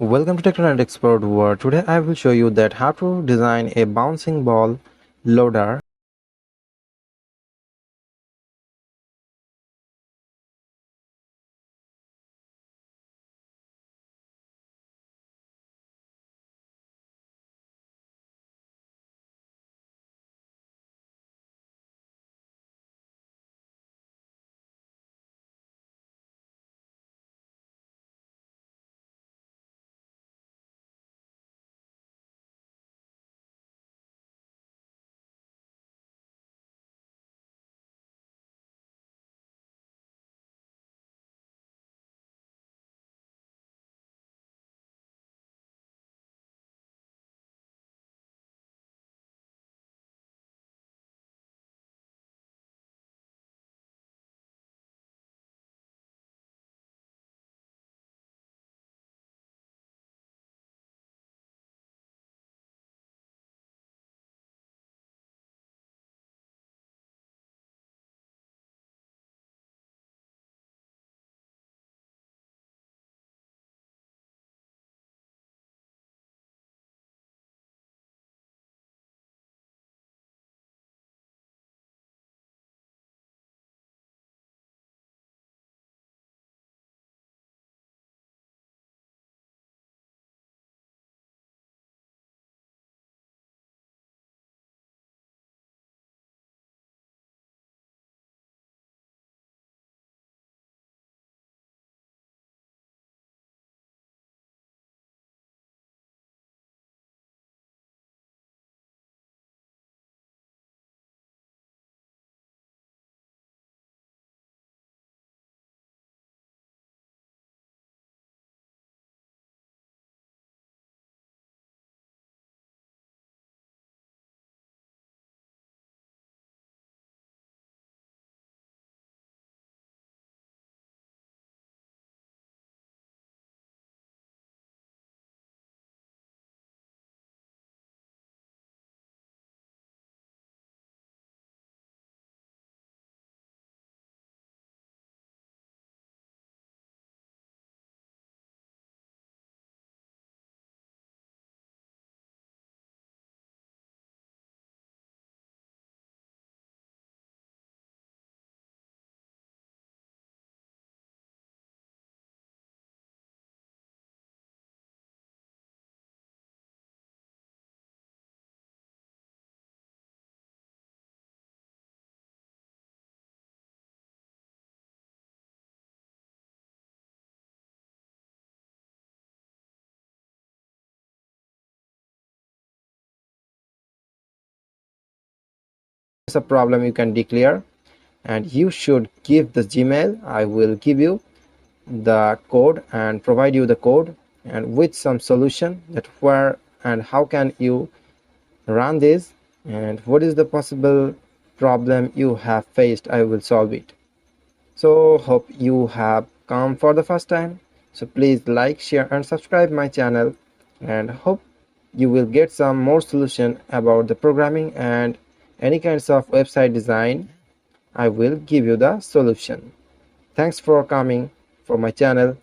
Welcome to Technonet Expert World. Today I will show you that how to design a bouncing ball loader. It's a problem you can declare, and you should give the Gmail. I will give you the code and provide you the code and with some solution that where and how can you run this and what is the possible problem you have faced. I will solve it. So hope you have come for the first time. So please like, share and subscribe my channel, and hope you will get some more solution about the programming and any kinds of website design. I will give you the solution. Thanks for coming for my channel.